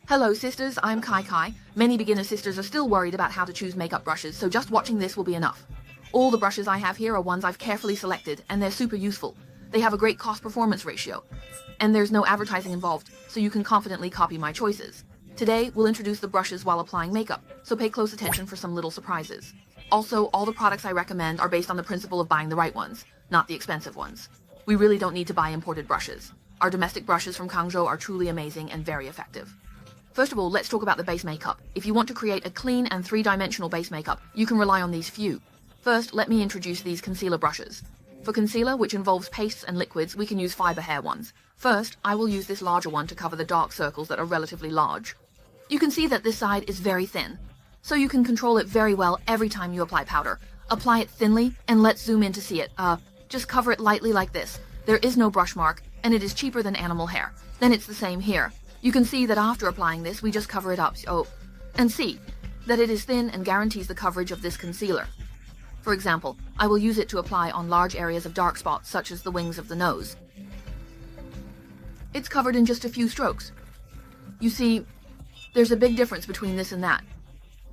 Hello sisters, I'm Kai Kai. Many beginner sisters are still worried about how to choose makeup brushes, so just watching this will be enough. All the brushes I have here are ones I've carefully selected, and they're super useful. They have a great cost-performance ratio. And there's no advertising involved, so you can confidently copy my choices. Today, we'll introduce the brushes while applying makeup, so pay close attention for some little surprises. Also, all the products I recommend are based on the principle of buying the right ones, not the expensive ones. We really don't need to buy imported brushes. Our domestic brushes from Guangzhou are truly amazing and very effective. First of all, let's talk about the base makeup. If you want to create a clean and three-dimensional base makeup, you can rely on these few. First, let me introduce these concealer brushes. For concealer, which involves pastes and liquids, we can use fiber hair ones. First, I will use this larger one to cover the dark circles that are relatively large. You can see that this side is very thin, so you can control it very well every time you apply powder. Apply it thinly, and let's zoom in to see it. Just cover it lightly like this. There is no brush mark, and it is cheaper than animal hair. Then it's the same here. You can see that after applying this, we just cover it up, and see that it is thin and guarantees the coverage of this concealer. For example, I will use it to apply on large areas of dark spots, such as the wings of the nose. It's covered in just a few strokes. You see, there's a big difference between this and that.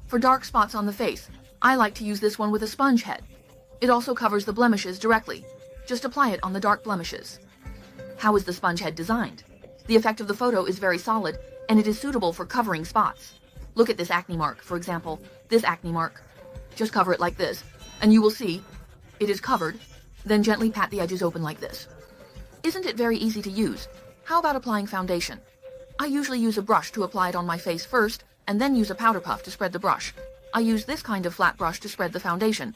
For dark spots on the face, I like to use this one with a sponge head. It also covers the blemishes directly. Just apply it on the dark blemishes. How is the sponge head designed? The effect of the photo is very solid, and it is suitable for covering spots. Look at this acne mark, for example, this acne mark. Just cover it like this, and you will see it is covered, then gently pat the edges open like this. Isn't it very easy to use? How about applying foundation? I usually use a brush to apply it on my face first, and then use a powder puff to spread the brush. I use this kind of flat brush to spread the foundation.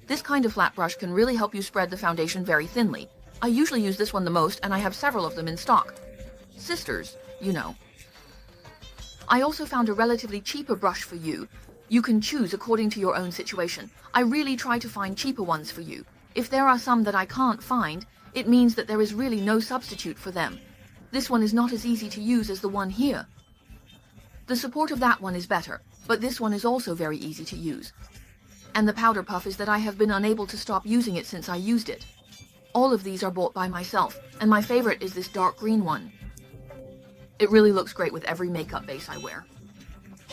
This kind of flat brush can really help you spread the foundation very thinly. I usually use this one the most, and I have several of them in stock. Sisters, you know. I also found a relatively cheaper brush for you. You can choose according to your own situation. I really try to find cheaper ones for you. If there are some that I can't find, it means that there is really no substitute for them. This one is not as easy to use as the one here. The support of that one is better, but this one is also very easy to use. And the powder puff is that I have been unable to stop using it since I used it. All of these are bought by myself, and my favorite is this dark green one. It really looks great with every makeup base I wear.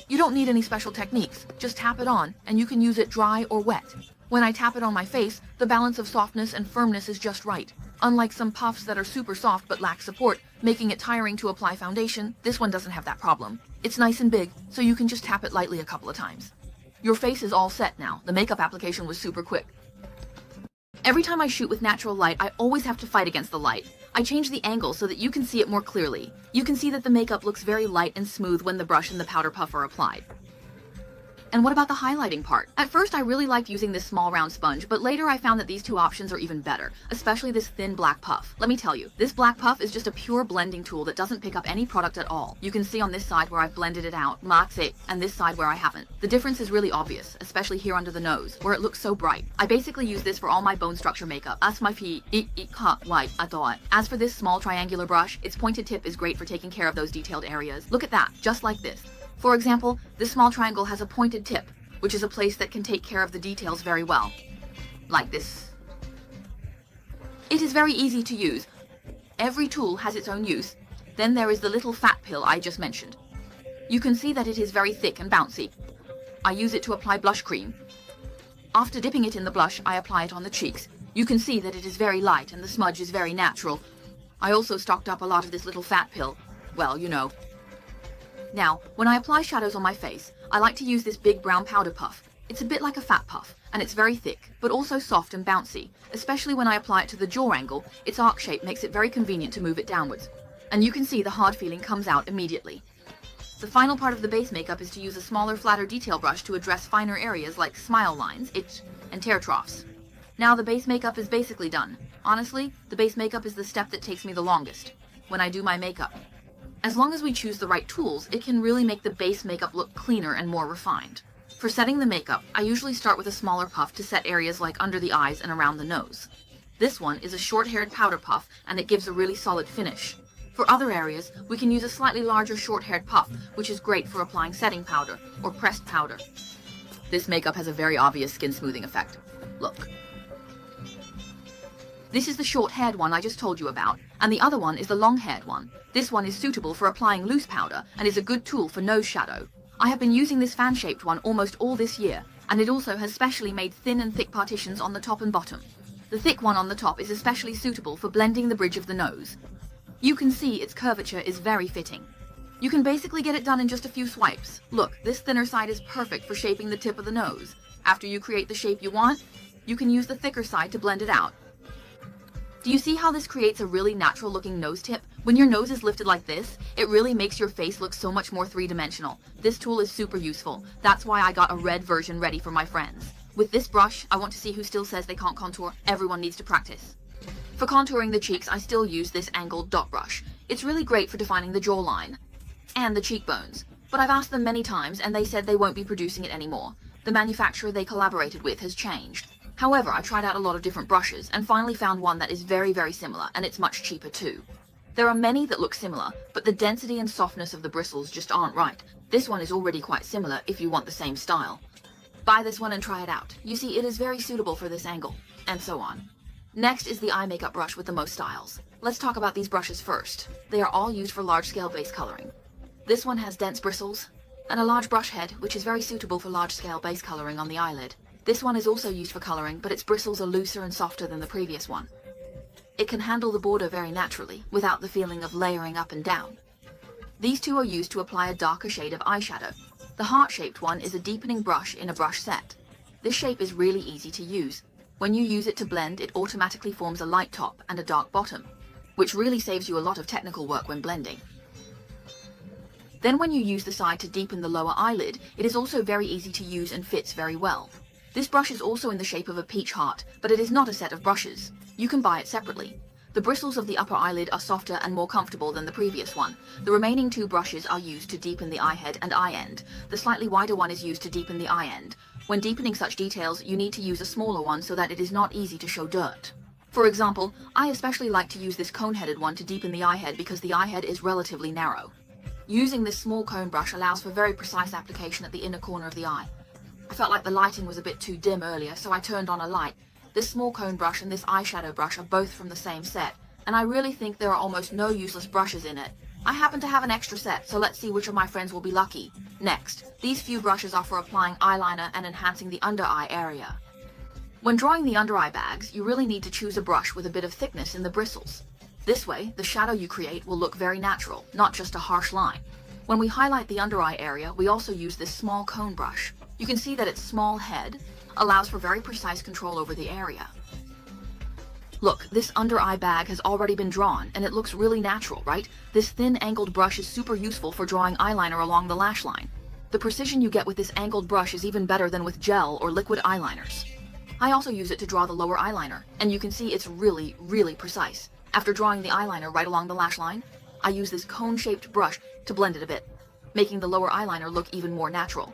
You don't need any special techniques, just tap it on, and you can use it dry or wet. When I tap it on my face, the balance of softness and firmness is just right. Unlike some puffs that are super soft but lack support, making it tiring to apply foundation, this one doesn't have that problem. It's nice and big, so you can just tap it lightly a couple of times. Your face is all set now. The makeup application was super quick. Every time I shoot with natural light, I always have to fight against the light. I change the angle so that you can see it more clearly. You can see that the makeup looks very light and smooth when the brush and the powder puff are applied. And what about the highlighting part? At first I really liked using this small round sponge, but later I found that these two options are even better, especially this thin black puff. Let me tell you, this black puff is just a pure blending tool that doesn't pick up any product at all. You can see on this side where I've blended it out, and this side where I haven't. The difference is really obvious, especially here under the nose, where it looks so bright. I basically use this for all my bone structure makeup. As for this small triangular brush, its pointed tip is great for taking care of those detailed areas. Look at that, just like this. For example, this small triangle has a pointed tip, which is a place that can take care of the details very well. Like this. It is very easy to use. Every tool has its own use. Then there is the little fat pill I just mentioned. You can see that it is very thick and bouncy. I use it to apply blush cream. After dipping it in the blush, I apply it on the cheeks. You can see that it is very light and the smudge is very natural. I also stocked up a lot of this little fat pill. Well, you know. Now, when I apply shadows on my face, I like to use this big brown powder puff. It's a bit like a fat puff, and it's very thick, but also soft and bouncy. Especially when I apply it to the jaw angle, its arc shape makes it very convenient to move it downwards. And you can see the hard feeling comes out immediately. The final part of the base makeup is to use a smaller, flatter detail brush to address finer areas like smile lines, itch, and tear troughs. Now the base makeup is basically done. Honestly, the base makeup is the step that takes me the longest when I do my makeup. As long as we choose the right tools, it can really make the base makeup look cleaner and more refined. For setting the makeup, I usually start with a smaller puff to set areas like under the eyes and around the nose. This one is a short-haired powder puff, and it gives a really solid finish. For other areas, we can use a slightly larger short-haired puff, which is great for applying setting powder or pressed powder. This makeup has a very obvious skin smoothing effect. Look. This is the short-haired one I just told you about. and the other one is the long-haired one. This one is suitable for applying loose powder and is a good tool for nose shadow. I have been using this fan-shaped one almost all this year, and it also has specially made thin and thick partitions on the top and bottom. The thick one on the top is especially suitable for blending the bridge of the nose. You can see its curvature is very fitting. You can basically get it done in just a few swipes. Look, this thinner side is perfect for shaping the tip of the nose. After you create the shape you want, you can use the thicker side to blend it out. Do you see how this creates a really natural looking nose tip? When your nose is lifted like this, it really makes your face look so much more three-dimensional. This tool is super useful. That's why I got a red version ready for my friends. With this brush, I want to see who still says they can't contour. Everyone needs to practice. For contouring the cheeks, I still use this angled dot brush. It's really great for defining the jawline and the cheekbones. But I've asked them many times and they said they won't be producing it anymore. The manufacturer they collaborated with has changed. However, I tried out a lot of different brushes and finally found one that is very, very similar, and it's much cheaper too. There are many that look similar, but the density and softness of the bristles just aren't right. This one is already quite similar if you want the same style. Buy this one and try it out. You see, it is very suitable for this angle, and so on. Next is the eye makeup brush with the most styles. Let's talk about these brushes first. They are all used for large-scale base coloring. This one has dense bristles and a large brush head, which is very suitable for large-scale base coloring on the eyelid. This one is also used for coloring, but its bristles are looser and softer than the previous one. It can handle the border very naturally, without the feeling of layering up and down. These two are used to apply a darker shade of eyeshadow. The heart-shaped one is a deepening brush in a brush set. This shape is really easy to use. When you use it to blend, it automatically forms a light top and a dark bottom, which really saves you a lot of technical work when blending. Then when you use the side to deepen the lower eyelid, it is also very easy to use and fits very well. This brush is also in the shape of a peach heart, but it is not a set of brushes. You can buy it separately. The bristles of the upper eyelid are softer and more comfortable than the previous one. The remaining two brushes are used to deepen the eye head and eye end. The slightly wider one is used to deepen the eye end. When deepening such details, you need to use a smaller one so that it is not easy to show dirt. For example, I especially like to use this cone-headed one to deepen the eye head because the eye head is relatively narrow. Using this small cone brush allows for very precise application at the inner corner of the eye. I felt like the lighting was a bit too dim earlier, so I turned on a light. This small cone brush and this eyeshadow brush are both from the same set, and I really think there are almost no useless brushes in it. I happen to have an extra set, so let's see which of my friends will be lucky. Next, these few brushes are for applying eyeliner and enhancing the under eye area. When drawing the under eye bags, you really need to choose a brush with a bit of thickness in the bristles. This way, the shadow you create will look very natural, not just a harsh line. When we highlight the under eye area, we also use this small cone brush. You can see that its small head allows for very precise control over the area. Look, this under eye bag has already been drawn, and it looks really natural, right? This thin angled brush is super useful for drawing eyeliner along the lash line. The precision you get with this angled brush is even better than with gel or liquid eyeliners. I also use it to draw the lower eyeliner, and you can see it's really, really precise. After drawing the eyeliner right along the lash line, I use this cone-shaped brush to blend it a bit, making the lower eyeliner look even more natural.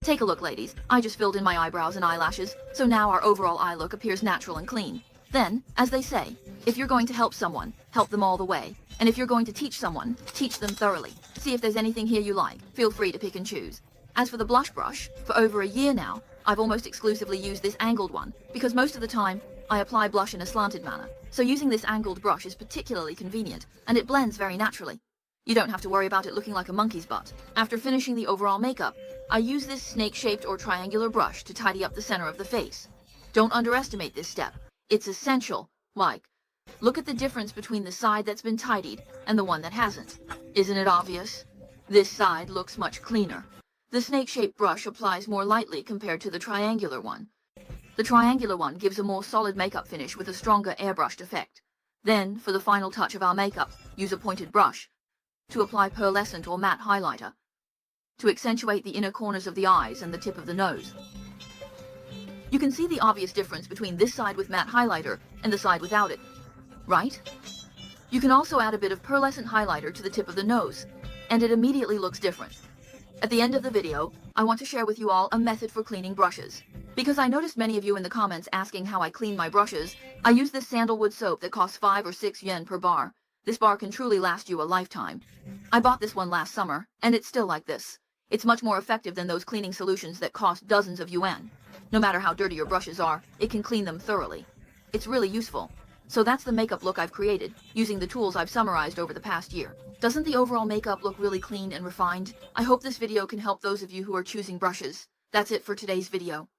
Take a look, ladies. I just filled in my eyebrows and eyelashes, so now our overall eye look appears natural and clean. Then, as they say, if you're going to help someone, help them all the way. And if you're going to teach someone, teach them thoroughly. See if there's anything here you like. Feel free to pick and choose. As for the blush brush, for over a year now, I've almost exclusively used this angled one, because most of the time, I apply blush in a slanted manner. So using this angled brush is particularly convenient, and it blends very naturally. You don't have to worry about it looking like a monkey's butt. After finishing the overall makeup, I use this snake-shaped or triangular brush to tidy up the center of the face. Don't underestimate this step. It's essential. Like, look at the difference between the side that's been tidied and the one that hasn't. Isn't it obvious? This side looks much cleaner. The snake-shaped brush applies more lightly compared to the triangular one. The triangular one gives a more solid makeup finish with a stronger airbrushed effect. Then, for the final touch of our makeup, use a pointed brush to apply pearlescent or matte highlighter to accentuate the inner corners of the eyes and the tip of the nose. You can see the obvious difference between this side with matte highlighter and the side without it, right? You can also add a bit of pearlescent highlighter to the tip of the nose, and it immediately looks different. At the end of the video, I want to share with you all a method for cleaning brushes. Because I noticed many of you in the comments asking how I clean my brushes, I use this sandalwood soap that costs 5 or 6 yen per bar. This bar can truly last you a lifetime. I bought this one last summer, and it's still like this. It's much more effective than those cleaning solutions that cost dozens of yuan. No matter how dirty your brushes are, it can clean them thoroughly. It's really useful. So that's the makeup look I've created, using the tools I've summarized over the past year. Doesn't the overall makeup look really clean and refined? I hope this video can help those of you who are choosing brushes. That's it for today's video.